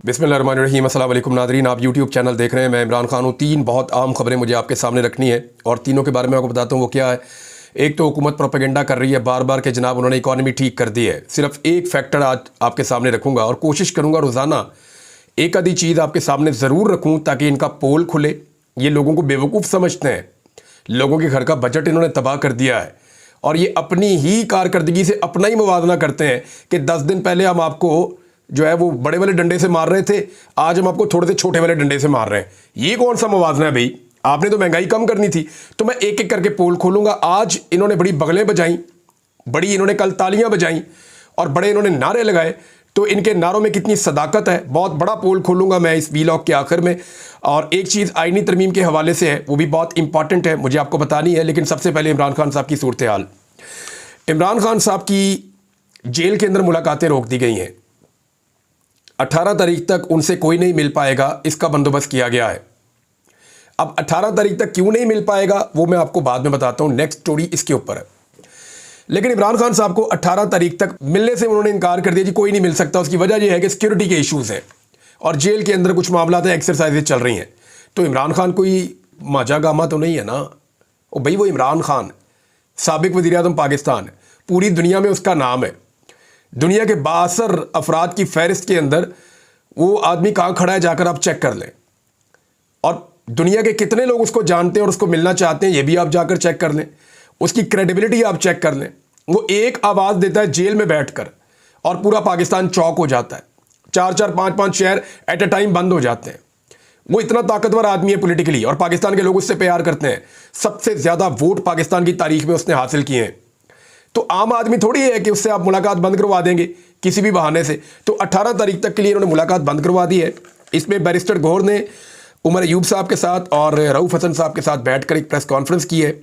बिस्मिल्लाहिर्रहमानिर्रहीम। अस्सलाम वालेकुम नादरीन, आप यूट्यूब चैनल देख रहे हैं। मैं इमरान खान हूँ। 3 बहुत आम खबरें मुझे आपके सामने रखनी है और तीनों के बारे में आपको बताता हूँ वो क्या है। एक तो हुकूमत प्रोपेगेंडा कर रही है बार बार कि जनाब उन्होंने इकॉनमी ठीक कर दी है। सिर्फ एक फैक्टर आज आपके सामने रखूँगा और कोशिश करूँगा रोज़ाना एक आधी चीज़ आपके सामने ज़रूर रखूँ ताकि इनका पोल खुले। ये लोगों को बेवकूफ़ समझते हैं, लोगों के घर का बजट इन्होंने तबाह कर दिया है और ये अपनी ही कारकर्दगी से अपना ही मुवाजना करते हैं कि 10 दिन पहले हम आपको जो है वो बड़े वाले डंडे से मार रहे थे, आज हम आपको थोड़े से छोटे वाले डंडे से मार रहे हैं। ये कौन सा मुवाजना है भाई? आपने तो महंगाई कम करनी थी। तो मैं एक एक करके पोल खोलूंगा। आज इन्होंने बड़ी बगलें बजाई, बड़ी इन्होंने कल तालियां बजाई और बड़े इन्होंने नारे लगाए। तो इनके नारों में कितनी सदाकत है, बहुत बड़ा पोल खोलूंगा मैं इस वीलॉग के आखिर में। और एक चीज़ आईनी तरमीम के हवाले से है, वो भी बहुत इंपॉर्टेंट है, मुझे आपको बतानी है। लेकिन सबसे पहले इमरान खान साहब की सूरत हाल। इमरान खान साहब की जेल के अंदर मुलाकातें रोक दी गई हैं। 18 तारीख तक उनसे कोई नहीं मिल पाएगा, इसका बंदोबस्त किया गया है। अब 18 तारीख तक क्यों नहीं मिल पाएगा वो मैं आपको बाद में बताता हूं। नेक्स्ट स्टोरी इसके ऊपर है। लेकिन इमरान खान साहब को 18 तारीख तक मिलने से उन्होंने इनकार कर दिया जी, कोई नहीं मिल सकता। उसकी वजह यह है कि सिक्योरिटी के इश्यूज हैं और जेल के अंदर कुछ मामला एक्सरसाइजेज चल रही हैं। तो इमरान खान कोई माजा गामा तो नहीं है ना। ओ भाई, वो इमरान खान साबिक वज़ीर-ए-आज़म पाकिस्तान है, पूरी दुनिया में उसका नाम है। दुनिया के 62 अफराद की फहरिस्त के अंदर वो आदमी कहाँ खड़ा है जाकर आप चेक कर लें। और दुनिया के कितने लोग उसको जानते हैं और उसको मिलना चाहते हैं ये भी आप जाकर चेक कर लें। उसकी क्रेडिबिलिटी आप चेक कर लें। वो एक आवाज़ देता है जेल में बैठकर और पूरा पाकिस्तान चौक हो जाता है। 4-4, 5-5 शहर एट अ टाइम बंद हो जाते हैं। वो इतना ताकतवर आदमी है पॉलिटिकली और पाकिस्तान के लोग उससे प्यार करते हैं। सबसे ज़्यादा वोट पाकिस्तान की तारीख में उसने हासिल किए हैं। तो आम आदमी थोड़ी है कि उससे आप मुलाकात बंद करवा देंगे किसी भी बहाने से। तो 18 तारीख तक के लिए इन्होंने मुलाकात बंद करवा दी है। इसमें बैरिस्टर गौहर ने उमर अयूब साहब के साथ और रऊफ हसन साहब के साथ बैठकर एक प्रेस कॉन्फ्रेंस की है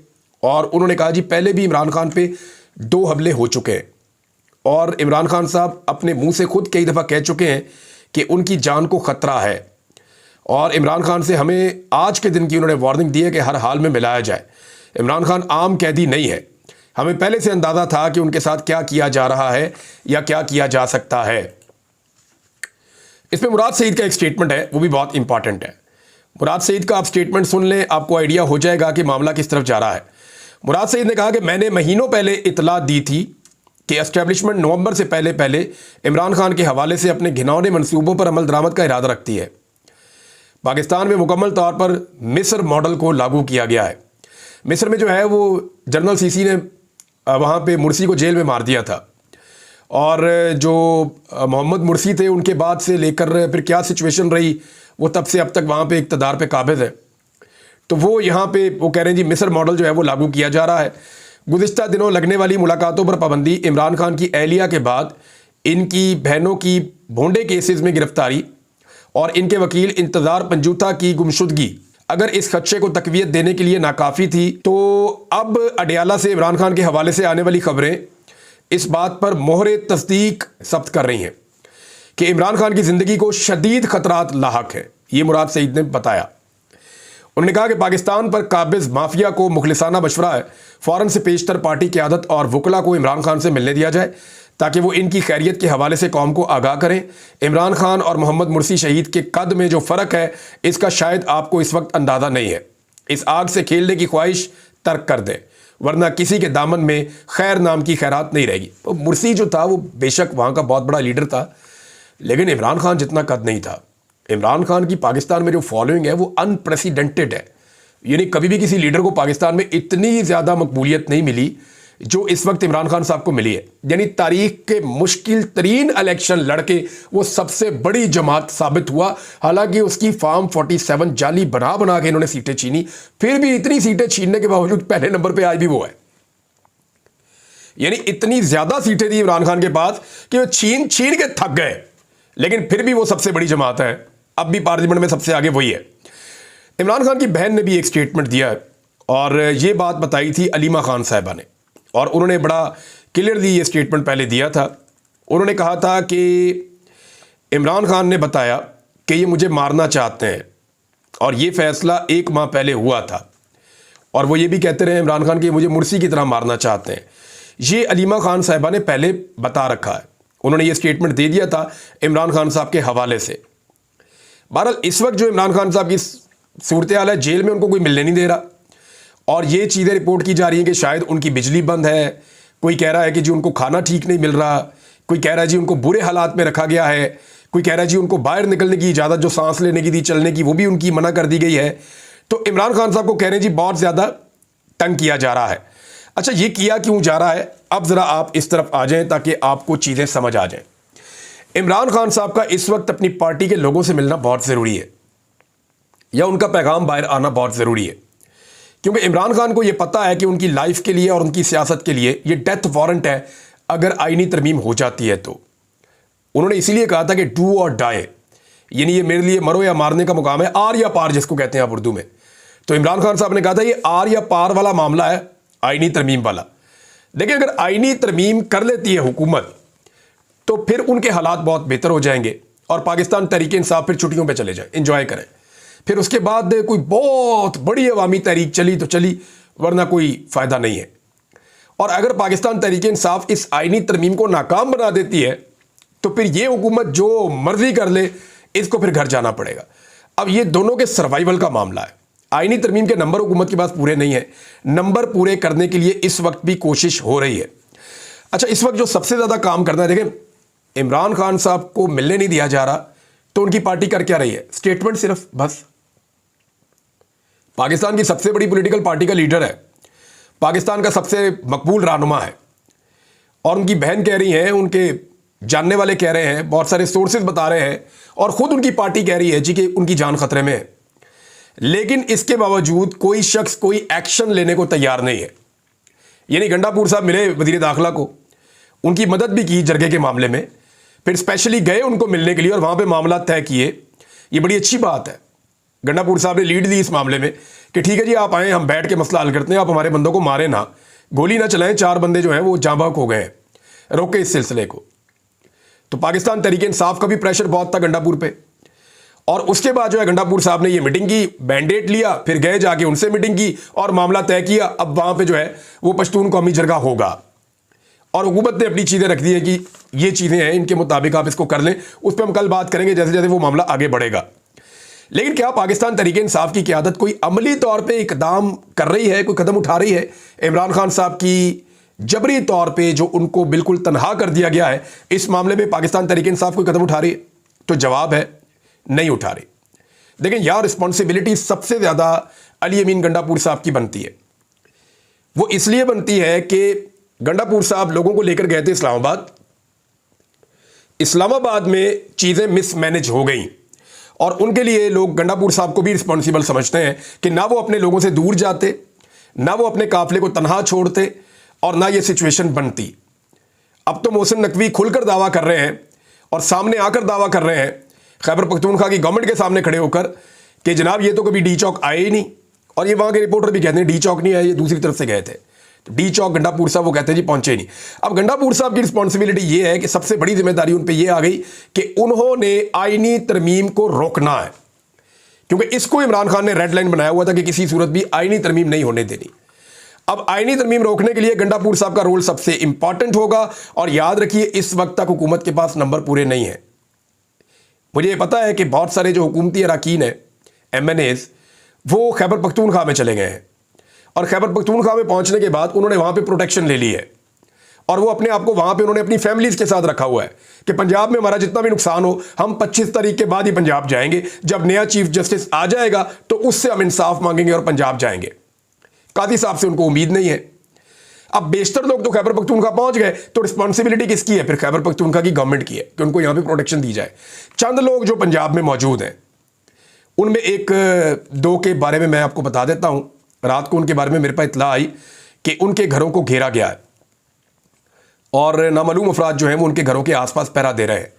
और उन्होंने कहा जी पहले भी इमरान खान पे 2 हमले हो चुके हैं और इमरान खान साहब अपने मुंह से खुद कई दफ़ा कह चुके हैं कि उनकी जान को ख़तरा है। और इमरान खान से हमें आज के दिन की उन्होंने वार्निंग दी है कि हर हाल में मिलाया जाए। इमरान खान आम कैदी नहीं है। हमें पहले से अंदाज़ा था कि उनके साथ क्या किया जा रहा है या क्या किया जा सकता है। इसमें मुराद सईद का एक स्टेटमेंट है, वो भी बहुत इंपॉर्टेंट है। मुराद सईद का आप स्टेटमेंट सुन लें, आपको आइडिया हो जाएगा कि मामला किस तरफ जा रहा है। मुराद सईद ने कहा कि मैंने महीनों पहले इतला दी थी कि एस्टेब्लिशमेंट नवंबर से पहले पहले इमरान खान के हवाले से अपने घिनौने मंसूबों पर अमल दरामद का इरादा रखती है। पाकिस्तान में मुकम्मल तौर पर मिस्र मॉडल को लागू किया गया है। मिस्र में जो है वो जनरल सीसी ने वहाँ पे मुर्सी को जेल में मार दिया था और जो मोहम्मद मुर्सी थे उनके बाद से लेकर फिर क्या सिचुएशन रही वो तब से अब तक वहाँ पे इक़्तिदार पे काबिज़ है। तो वो यहाँ पे वो कह रहे हैं जी मिस्र मॉडल जो है वो लागू किया जा रहा है। गुज़िश्ता दिनों लगने वाली मुलाकातों पर पाबंदी, इमरान खान की एहलिया के बाद इनकी बहनों की भोंडे केसेस में गिरफ्तारी और इनके वकील इंतज़ार पंजूथा की गुमशुदगी अगर इस खदशे को तकवीत देने के लिए नाकाफ़ी थी तो अब अडियाला से इमरान खान के हवाले से आने वाली खबरें इस बात पर मोहरे तस्दीक सब्त कर रही हैं कि इमरान खान की ज़िंदगी को शदीद ख़तरात लाहक है। ये मुराद सईद ने बताया। उन्होंने कहा कि पाकिस्तान पर काबिज़ माफिया को मुखलिसाना मशवरा है फ़ौरन से पेशतर पार्टी क़यादत और वकला को इमरान खान से मिलने दिया जाए ताकि वो इनकी खैरियत के हवाले से कौम को आगाह करें। इमरान खान और मोहम्मद मुर्सी शहीद के कद में जो फ़र्क है इसका शायद आपको इस वक्त अंदाज़ा नहीं है। इस आग से खेलने की ख्वाहिश तर्क कर दें वरना किसी के दामन में खैर नाम की खैरात नहीं रहेगी। तो मुर्सी जो था वो बेशक वहाँ का बहुत बड़ा लीडर था लेकिन इमरान खान जितना कद नहीं था। इमरान खान की पाकिस्तान में जो फॉलोइंग है वो अनप्रेसिडेंटेड है। यानी कभी भी किसी लीडर को पाकिस्तान में इतनी ज़्यादा मकबूलियत नहीं मिली जो इस वक्त इमरान खान साहब को मिली है। यानी तारीख के मुश्किल तरीन इलेक्शन लड़के वो सबसे बड़ी जमात साबित हुआ। हालांकि उसकी फार्म 47 जाली बना बना के इन्होंने सीटें छीनी, फिर भी इतनी सीटें छीनने के बावजूद पहले नंबर पे आज भी वो है। यानी इतनी ज्यादा सीटें थी इमरान खान के पास कि वो छीन छीन के थक गए, लेकिन फिर भी वो सबसे बड़ी जमात है। अब भी पार्लियामेंट में सबसे आगे वही है। इमरान खान की बहन ने भी एक स्टेटमेंट दिया है और ये बात बताई थी अलीमा खान साहिबा ने और उन्होंने बड़ा क्लियरली ये स्टेटमेंट पहले दिया था। उन्होंने कहा था कि इमरान खान ने बताया कि ये मुझे मारना चाहते हैं और ये फैसला 1 माह पहले हुआ था और वो ये भी कहते रहे इमरान खान कि मुझे मुर्सी की तरह मारना चाहते हैं। ये अलीमा खान साहिबा ने पहले बता रखा है। उन्होंने ये स्टेटमेंट दे दिया था इमरान खान साहब के हवाले से बहरहाल इस वक्त जो इमरान खान साहब की सूरत हाल है, जेल में उनको कोई मिलने नहीं दे रहा, और ये चीज़ें रिपोर्ट की जा रही हैं कि शायद उनकी बिजली बंद है, कोई कह रहा है कि जी उनको खाना ठीक नहीं मिल रहा, कोई कह रहा है जी उनको बुरे हालात में रखा गया है, कोई कह रहा है जी उनको बाहर निकलने की इजाज़त जो सांस लेने की थी, चलने की, वो भी उनकी मना कर दी गई है। तो इमरान खान साहब को कह रहे हैं जी बहुत ज़्यादा तंग किया जा रहा है। अच्छा, ये किया क्यों जा रहा है, अब ज़रा आप इस तरफ आ जाएं ताकि आपको चीज़ें समझ आ जाएं। इमरान खान साहब का इस वक्त अपनी पार्टी के लोगों से मिलना बहुत ज़रूरी है, या उनका पैगाम बाहर आना बहुत ज़रूरी है, क्योंकि इमरान खान को यह पता है कि उनकी लाइफ के लिए और उनकी सियासत के लिए ये डेथ वारंट है अगर आईनी तरमीम हो जाती है तो। उन्होंने इसीलिए कहा था कि डू और डाई, यानी ये मेरे लिए मरो या मारने का मुकाम है, आर या पार जिसको कहते हैं आप उर्दू में। तो इमरान खान साहब ने कहा था ये आर या पार वाला मामला है, आईनी तरमीम वाला। देखिए, अगर आईनी तरमीम कर लेती है हुकूमत तो फिर उनके हालात बहुत बेहतर हो जाएंगे और पाकिस्तान तहरीक इंसाफ फिर छुट्टियों पे चले जाए, इंजॉय करें। फिर उसके बाद कोई बहुत बड़ी अवामी तहरीक चली तो चली, वरना कोई फ़ायदा नहीं है। और अगर पाकिस्तान तहरीक इंसाफ इस आईनी तरमीम को नाकाम बना देती है तो फिर ये हुकूमत जो मर्जी कर ले, इसको फिर घर जाना पड़ेगा। अब ये दोनों के सर्वाइवल का मामला है। आईनी तरमीम के नंबर हुकूमत के पास पूरे नहीं है, नंबर पूरे करने के लिए इस वक्त भी कोशिश हो रही है। अच्छा, इस वक्त जो सबसे ज़्यादा काम करना है, देखें, इमरान खान साहब को मिलने नहीं दिया जा रहा तो उनकी पार्टी कर क्या रही है, स्टेटमेंट सिर्फ, बस। पाकिस्तान की सबसे बड़ी पॉलिटिकल पार्टी का लीडर है, पाकिस्तान का सबसे मकबूल रहनुमा है, और उनकी बहन कह रही हैं, उनके जानने वाले कह रहे हैं, बहुत सारे सोर्सेज बता रहे हैं, और ख़ुद उनकी पार्टी कह रही है जी कि उनकी जान खतरे में है। लेकिन इसके बावजूद कोई शख्स कोई एक्शन लेने को तैयार नहीं है। यानी गंडापुर साहब मिले वज़ीर दाखिला को, उनकी मदद भी की जरगे के मामले में, फिर स्पेशली गए उनको मिलने के लिए और वहाँ पे मामला तय किए। ये बड़ी अच्छी बात है, गंडापुर साहब ने लीड ली इस मामले में कि ठीक है जी आप आएँ, हम बैठ के मसला हल करते हैं, आप हमारे बंदों को मारे ना, गोली ना चलाएं, 4 बंदे जो हैं वो जाँ बहक हो गए हैं, रोके इस सिलसिले को। तो पाकिस्तान तहरीक इंसाफ का भी प्रेशर बहुत था गंडापुर पे, और उसके बाद जो है गंडापुर साहब ने ये मीटिंग की, मैंडेट लिया, फिर गए जाके उनसे मीटिंग की और मामला तय किया। अब वहाँ पे जो है वो पश्तून कौमी जरगा होगा, और हुकूमत ने अपनी चीज़ें रख दी है कि ये चीज़ें हैं, इनके मुताबिक आप इसको कर लें। उस पर हम कल बात करेंगे जैसे जैसे वो मामला आगे बढ़ेगा। लेकिन क्या पाकिस्तान तहरीक इंसाफ की क़यादत कोई अमली तौर पर इकदाम कर रही है, कोई कदम उठा रही है इमरान खान साहब की जबरी तौर पे जो उनको बिल्कुल तनहा कर दिया गया है, इस मामले में पाकिस्तान तहरीक इंसाफ कोई कदम उठा रही है? तो जवाब है नहीं उठा रही। देखें, यह रिस्पॉन्सिबिलिटी सबसे ज़्यादा अली अमीन गंडापुर साहब की बनती है। वो इसलिए बनती है कि गंडापुर साहब लोगों को लेकर गए थे इस्लामाबाद, इस्लामाबाद में चीज़ें मिसमैनेज हो गई, और उनके लिए लोग गंडापुर साहब को भी रिस्पॉन्सिबल समझते हैं कि ना वो अपने लोगों से दूर जाते, ना वो अपने काफिले को तनहा छोड़ते, और ना ये सिचुएशन बनती। अब तो मोहसिन नकवी खुलकर दावा कर रहे हैं और सामने आकर दावा कर रहे हैं खैबर पख्तूनख्वा की गवर्नमेंट के सामने खड़े होकर कि जनाब ये तो कभी डी चौक आए ही नहीं, और ये वहाँ के रिपोर्टर भी कहते हैं डी चौक नहीं आए, ये दूसरी तरफ से गए थे। तो डी चौक गंडापुर साहब वो कहते हैं जी पहुँचे ही नहीं। अब गंडापुर साहब की रिस्पॉन्सिबिलिटी ये है कि सबसे बड़ी जिम्मेदारी उन पर यह आ गई कि उन्होंने आईनी तरमीम को रोकना है, क्योंकि इसको इमरान खान ने रेड लाइन बनाया हुआ था कि किसी सूरत भी आईनी तरमीम नहीं होने देनी। अब आईनी तरमीम रोकने के लिए गंडापुर साहब का रोल सबसे इंपॉर्टेंट होगा, और याद रखिए इस वक्त तक हुकूमत के पास नंबर पूरे नहीं है। मुझे ये पता है कि बहुत सारे जो हुकूमती अरकान हैं, MNAs, वो खैबर पख्तूनख्वा में चले गए हैं, और खैबर पख्तूनख्वा में पहुंचने के बाद उन्होंने वहाँ पे प्रोटेक्शन ले ली है, और वो अपने आप को वहाँ पे उन्होंने अपनी फैमिलीज़ के साथ रखा हुआ है कि पंजाब में हमारा जितना भी नुकसान हो, हम 25 तारीख के बाद ही पंजाब जाएंगे, जब नया चीफ जस्टिस आ जाएगा तो उससे हम इंसाफ मांगेंगे और पंजाब जाएंगे। कादी साहब से उनको उम्मीद नहीं है। अब बेशतर लोग तो खैबर पख्तूनख्वा पहुंच गए, तो रिस्पॉन्सिबिलिटी किसकी है? फिर खैबर पख्तूनख्वा की गवर्नमेंट की है कि उनको यहां पे प्रोटेक्शन दी जाए। चंद लोग जो पंजाब में मौजूद हैं, उनमें एक दो के बारे में मैं आपको बता देता हूं। रात को उनके बारे में मेरे पास इत्तला आई कि उनके घरों को घेरा गया है, और नामालूम अफराद जो हैं वो उनके घरों के आसपास पहरा दे रहे हैं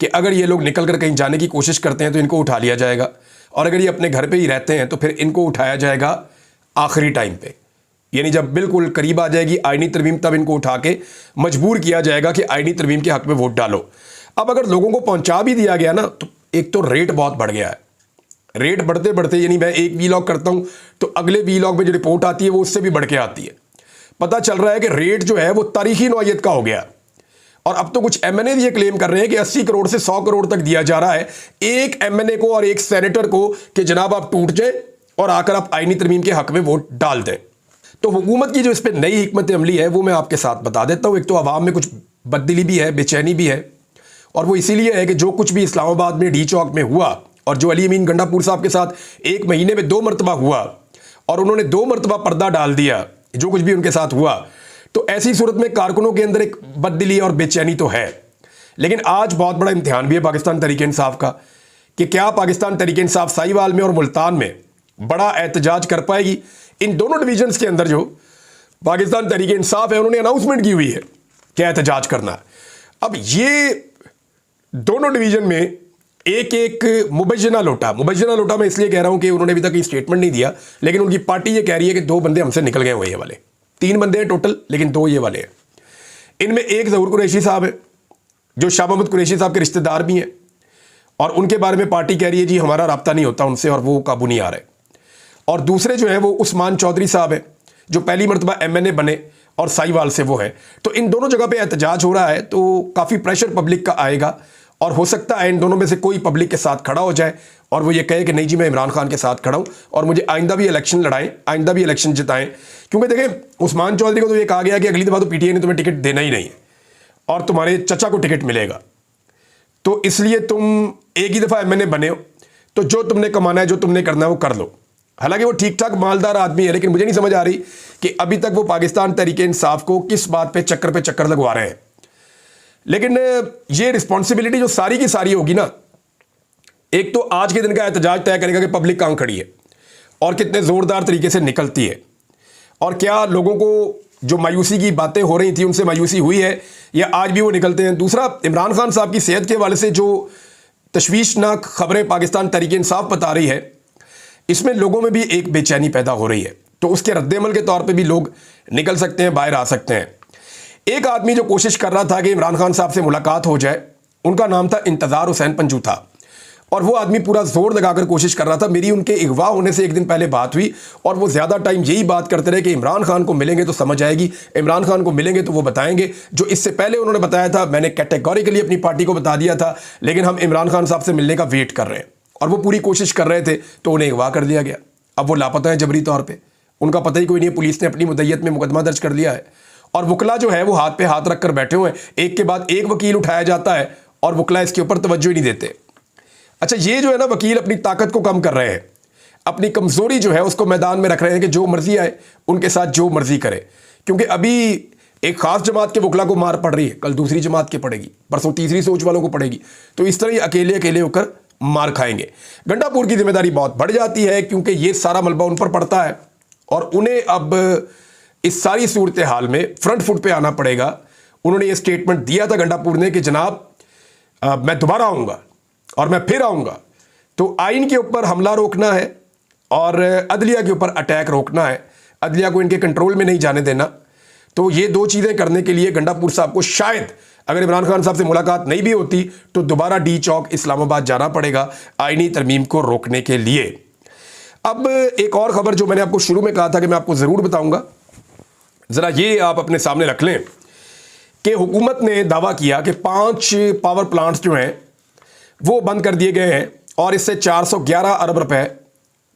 कि अगर ये लोग निकल कर कहीं जाने की कोशिश करते हैं तो इनको उठा लिया जाएगा, और अगर ये अपने घर पर ही रहते हैं तो फिर इनको उठाया जाएगा आखिरी टाइम पे, यानी जब बिल्कुल करीब आ जाएगी आईनी तरमीम, तब इनको उठा के मजबूर किया जाएगा कि आईनी तरमीम के हक में वोट डालो। अब अगर लोगों को पहुंचा भी दिया गया ना, तो एक तो रेट बहुत बढ़ गया है। रेट बढ़ते बढ़ते, यानी मैं एक वीलॉग करता हूं तो अगले वीलॉग में जो रिपोर्ट आती है वो उससे भी बढ़ के आती है। पता चल रहा है कि रेट जो है वो तारीखी नौयत का हो गया, और अब तो कुछ एमएनए ये क्लेम कर रहे हैं कि 80 करोड़ से 100 करोड़ तक दिया जा रहा है एक एमएनए को और एक सेनेटर को कि जनाब आप टूट जाए और आकर आप आईनी तरमीम के हक में वोट डाल दें। तो हुकूमत की जो इस पर नई हिकमत अमली है वो मैं आपके साथ बता देता हूं। एक तो अवाम में कुछ बददिली भी है, बेचैनी भी है, और वो इसीलिए है कि जो कुछ भी इस्लामाबाद में डी चौक में हुआ और जो अली अमीन गंडापुर साहब के साथ 1 महीने में 2 मरतबा हुआ और उन्होंने 2 मरतबा पर्दा डाल दिया, जो कुछ भी उनके साथ हुआ, तो ऐसी सूरत में कारकुनों के अंदर एक बददिली और बेचैनी तो है। लेकिन आज बहुत बड़ा इम्तिहान भी है पाकिस्तान तहरीक-ए-इंसाफ का कि क्या पाकिस्तान तहरीक-ए-इंसाफ साहिवाल में और मुल्तान में बड़ा एहतजाज कर पाएगी। इन दोनों डिवीजन्स के अंदर जो पाकिस्तान तहरीक-ए-इंसाफ है उन्होंने अनाउंसमेंट की हुई है क्या एहतजाज करना है। अब ये दोनों डिवीजन में एक एक मुबैना लोटा मैं इसलिए कह रहा हूं कि उन्होंने अभी तक ये स्टेटमेंट नहीं दिया, लेकिन उनकी पार्टी ये कह रही है कि 2 बंदे हमसे निकल गए हुए ये वाले, 3 बंदे हैं टोटल, लेकिन 2 ये वाले हैं। इनमें एक ज़हूर कुरैशी साहब है जो शाह मोहम्मद कुरैशी साहब के रिश्तेदार भी हैं, और उनके बारे में पार्टी कह रही है जी हमारा राब्ता नहीं होता उनसे और वो काबू नहीं आ रहे। और दूसरे जो है वो उस्मान चौधरी साहब है जो पहली मरतबा एमएनए बने और साहिवाल से वो है। तो इन दोनों जगह पे एहतजाज हो रहा है, तो काफ़ी प्रेशर पब्लिक का आएगा और हो सकता है इन दोनों में से कोई पब्लिक के साथ खड़ा हो जाए और वो ये कहे कि नहीं जी मैं इमरान खान के साथ खड़ा हूं और मुझे आइंदा भी इलेक्शन लड़ाएं, आइंदा भी इलेक्शन जिताएं। क्योंकि देखें उस्मान चौधरी को तो ये कहा गया कि अगली दफ़ा तो पीटीआई ने तुम्हें टिकट देना ही नहीं है और तुम्हारे चचा को टिकट मिलेगा, तो इसलिए तुम एक ही दफ़ा एमएनए बने हो, तो जो तुमने कमाना है, जो तुमने करना है वो कर लो। हालांकि वो ठीक ठाक मालदार आदमी है, लेकिन मुझे नहीं समझ आ रही कि अभी तक वो पाकिस्तान तहरीक-ए-इंसाफ को किस बात पे चक्कर लगवा रहे हैं। लेकिन ये रिस्पॉन्सिबिलिटी जो सारी की सारी होगी ना, एक तो आज के दिन का एहतजाज तय करेगा कि पब्लिक कहां खड़ी है और कितने ज़ोरदार तरीके से निकलती है, और क्या लोगों को जो मायूसी की बातें हो रही थी उनसे मायूसी हुई है या आज भी वो निकलते हैं। दूसरा, इमरान खान साहब की सेहत के हवाले से जो तशवीशनाक खबरें पाकिस्तान तहरीक-ए-इंसाफ बता रही है, इसमें लोगों में भी एक बेचैनी पैदा हो रही है, तो उसके रद्देमल के तौर पे भी लोग निकल सकते हैं, बाहर आ सकते हैं। एक आदमी जो कोशिश कर रहा था कि इमरान खान साहब से मुलाकात हो जाए, उनका नाम था इंतज़ार हुसैन पंजू था, और वो आदमी पूरा जोर लगाकर कोशिश कर रहा था। मेरी उनके अगवा होने से एक दिन पहले बात हुई और वो ज़्यादा टाइम यही बात करते रहे कि इमरान खान को मिलेंगे तो समझ आएगी, इमरान खान को मिलेंगे तो वो बताएंगे। जो इससे पहले उन्होंने बताया था, मैंने कैटेगोरिकली अपनी पार्टी को बता दिया था, लेकिन हम इमरान खान साहब से मिलने का वेट कर रहे हैं, और वो पूरी कोशिश कर रहे थे, तो उन्हें अगवा कर दिया गया। अब वो लापता है जबरी तौर पर, उनका पता ही कोई नहीं है। पुलिस ने अपनी मुद्दत में मुकदमा दर्ज कर लिया है और वकला जो है वो हाथ पे हाथ रख कर बैठे हुए हैं, एक के बाद एक वकील उठाया जाता है और वकला इसके ऊपर तवज्जो ही नहीं देते। अच्छा, ये जो है ना, वकील अपनी ताकत को कम कर रहे हैं, अपनी कमजोरी जो है उसको मैदान में रख रहे हैं कि जो मर्जी आए उनके साथ जो मर्जी करे। क्योंकि अभी एक खास जमात के वकला को मार पड़ रही है, कल दूसरी जमात के पड़ेगी, परसों तीसरी सोच वालों को पड़ेगी, तो इस तरह ही अकेले अकेले होकर मार खाएंगे। गंडापुर की जिम्मेदारी बहुत बढ़ जाती है क्योंकि ये सारा मलबा उन पर पड़ता है और उन्हें अब इस सारी सूरत हाल में फ्रंट फुट पे आना पड़ेगा। उन्होंने ये स्टेटमेंट दिया था गंडापुर ने कि जनाब मैं दोबारा आऊँगा और मैं फिर आऊँगा, तो आइन के ऊपर हमला रोकना है और अदलिया के ऊपर अटैक रोकना है, अदलिया को इनके कंट्रोल में नहीं जाने देना। तो ये 2 चीज़ें करने के लिए गंडापुर साहब को शायद अगर इमरान खान साहब से मुलाकात नहीं भी होती तो दोबारा डी चौक इस्लामाबाद जाना पड़ेगा आइनी तरमीम को रोकने के लिए। अब एक और ख़बर जो मैंने आपको शुरू में कहा था कि मैं आपको ज़रूर बताऊँगा, ज़रा ये आप अपने सामने रख लें कि हुकूमत ने दावा किया कि 5 पावर प्लांट्स जो हैं वो बंद कर दिए गए हैं और इससे 411 अरब रुपए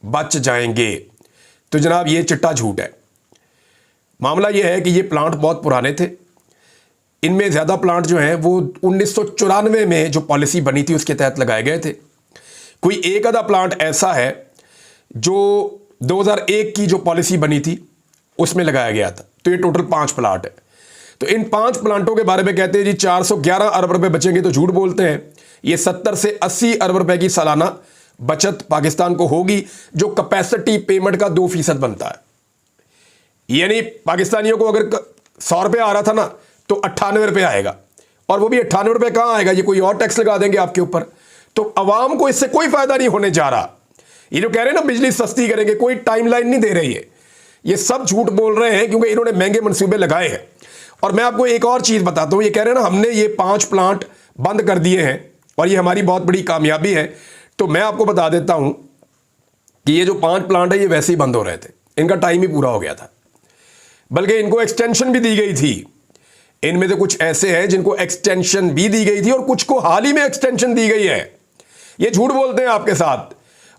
बच जाएंगे। तो जनाब ये चिट्टा झूठ है। मामला ये है कि ये प्लांट बहुत पुराने थे, इनमें ज़्यादा प्लांट जो हैं वो 1994 में जो पॉलिसी बनी थी उसके तहत लगाए गए थे। कोई एक आधा प्लांट ऐसा है जो 2001 की जो पॉलिसी बनी थी उसमें लगाया गया था। तो ये टोटल 5 प्लांट है। तो इन 5 प्लांटों के बारे में कहते हैं जी 411 अरब रुपए बचेंगे, तो झूठ बोलते हैं। ये 70 से 80 अरब रुपए की सालाना बचत पाकिस्तान को होगी, जो कैपेसिटी पेमेंट का 2% बनता है। यानी पाकिस्तानियों को अगर 100 रुपये आ रहा था ना तो 98 रुपये आएगा, और वो भी 98 रुपये कहाँ आएगा, ये कोई और टैक्स लगा देंगे आपके ऊपर। तो अवाम को इससे कोई फायदा नहीं होने जा रहा। ये जो कह रहे हैं ना बिजली सस्ती करेंगे, कोई टाइमलाइन नहीं दे रही है, ये सब झूठ बोल रहे हैं क्योंकि इन्होंने महंगे मंसूबे लगाए हैं। और मैं आपको एक और चीज़ बताता हूँ, ये कह रहे हैं ना हमने ये 5 प्लांट बंद कर दिए हैं और ये हमारी बहुत बड़ी कामयाबी है। तो मैं आपको बता देता हूँ कि ये जो 5 प्लांट है ये वैसे ही बंद हो रहे थे, इनका टाइम ही पूरा हो गया था, बल्कि इनको एक्सटेंशन भी दी गई थी। इनमें से कुछ ऐसे हैं जिनको एक्सटेंशन भी दी गई थी और कुछ को हाल ही में एक्सटेंशन दी गई है। ये झूठ बोलते हैं आपके साथ,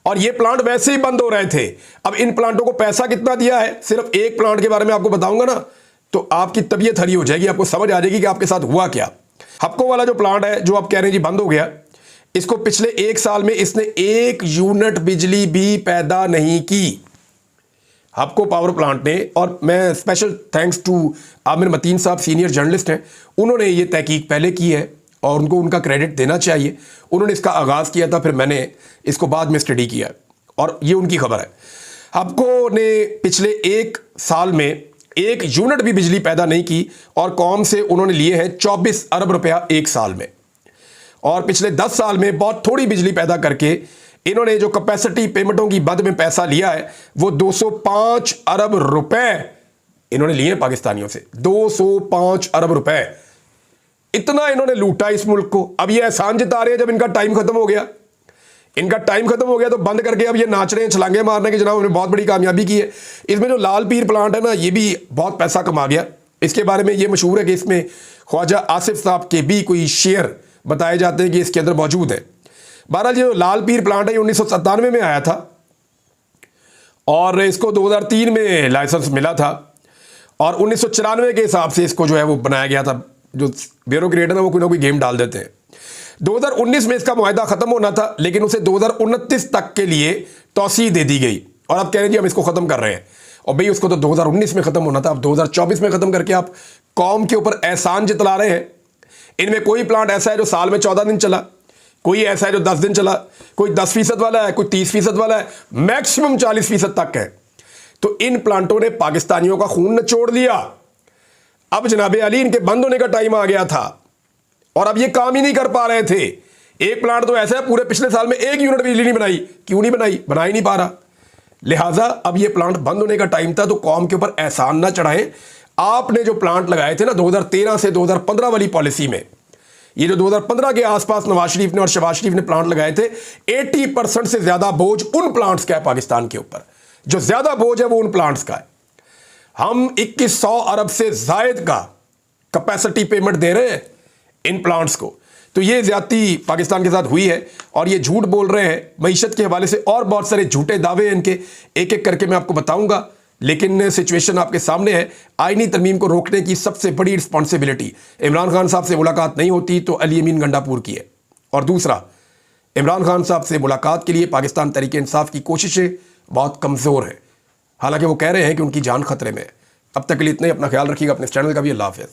और ये प्लांट वैसे ही बंद हो रहे थे। अब इन प्लांटों को पैसा कितना दिया है, सिर्फ एक प्लांट के बारे में आपको बताऊंगा ना तो आपकी तबीयत हरी हो जाएगी, आपको समझ आ जाएगी कि आपके साथ हुआ क्या। हपको वाला जो प्लांट है जो आप कह रहे हैं जी बंद हो गया, इसको पिछले 1 साल में इसने 1 यूनिट बिजली भी पैदा नहीं की, हपको पावर प्लांट ने। और मैं special thanks to Aamir Mateen sahab, senior journalist हैं, उन्होंने ये तहकीक पहले की है और उनको उनका क्रेडिट देना चाहिए। उन्होंने इसका आगाज़ किया था, फिर मैंने इसको बाद में स्टडी किया और ये उनकी खबर है। हपको ने पिछले 1 साल में 1 यूनिट भी बिजली पैदा नहीं की और कौम से उन्होंने लिए हैं 24 अरब रुपया 1 साल में। और पिछले 10 साल में बहुत थोड़ी बिजली पैदा करके इन्होंने जो कैपेसिटी पेमेंटों की बद में पैसा लिया है वो 205 अरब रुपए इन्होंने लिए पाकिस्तानियों से। 205 अरब रुपए, इतना इन्होंने लूटा इस मुल्क को। अब ये एहसान जता रहे हैं जब इनका टाइम खत्म हो गया। इनका टाइम खत्म हो गया तो बंद करके अब ये नाच रहे हैं, छलांगे मारने के जनाब उन्होंने बहुत बड़ी कामयाबी की है। इसमें जो लाल पीर प्लांट है ना, ये भी बहुत पैसा कमा गया। इसके बारे में ये मशहूर है कि इसमें ख्वाजा आसिफ साहब के भी कोई शेयर बताए जाते हैं कि इसके अंदर मौजूद है। बहरहाल ये लाल पीर प्लांट है, 1997 में आया था और इसको 2003 में लाइसेंस मिला था और 1994 के हिसाब से इसको जो है वो बनाया गया था। जो ब्यूरोक्रेट है वो कोई ना कोई गेम डाल देते हैं। 2019 में इसका मुआहदा खत्म होना था, लेकिन उसे 2029 तक के लिए तौसी दे दी गई और अब कह रहे हैं जी हम इसको खत्म कर रहे हैं। और भाई उसको तो 2019 में खत्म होना था, अब 2024 में खत्म करके आप कौम के ऊपर एहसान जतला रहे हैं। इनमें कोई प्लांट ऐसा है जो साल में 14 दिन चला, कोई ऐसा है जो 10 दिन चला, कोई 10% वाला है, कोई 30% वाला है, मैक्सिमम 40% तक है। तो इन प्लांटों ने पाकिस्तानियों का खून निचोड़ लिया। अब जनाबे अली इनके बंद होने का टाइम आ गया था और अब ये काम ही नहीं कर पा रहे थे। एक प्लांट तो ऐसा है पूरे पिछले साल में 1 यूनिट बिजली नहीं बनाई। क्यों नहीं बनाई? बना ही नहीं पा रहा। लिहाजा अब ये प्लांट बंद होने का टाइम था, तो कौम के ऊपर एहसान ना चढ़ाएं। आपने जो प्लांट लगाए थे ना 2013 से 2015 वाली पॉलिसी में, ये जो 2015 के आसपास नवाज शरीफ ने और शहबाज शरीफ ने प्लांट लगाए थे, 80% से ज्यादा बोझ उन प्लांट्स का है पाकिस्तान के ऊपर। जो ज्यादा बोझ है वो उन प्लांट्स का है। हम 2100 अरब से जायद का कैपेसिटी पेमेंट दे रहे हैं इन प्लांट्स को। तो ये ज्यादती पाकिस्तान के साथ हुई है और ये झूठ बोल रहे हैं मईशत के हवाले से। और बहुत सारे झूठे दावे हैं इनके, एक एक करके मैं आपको बताऊंगा। लेकिन सिचुएशन आपके सामने है। आईनी तरमीम को रोकने की सबसे बड़ी रिस्पॉन्सिबिलिटी इमरान खान साहब से मुलाकात नहीं होती तो अली अमीन गंडापुर की है। और दूसरा, इमरान खान साहब से मुलाकात के लिए पाकिस्तान तहरीक इंसाफ की कोशिशें बहुत कमज़ोर हैं। हालांकि वो कह रहे हैं कि उनकी जान खतरे में है। अब तक के लिए इतना ही। अपना ख्याल रखिएगा, अपने चैनल का भी। अल्लाह हाफ़िज़।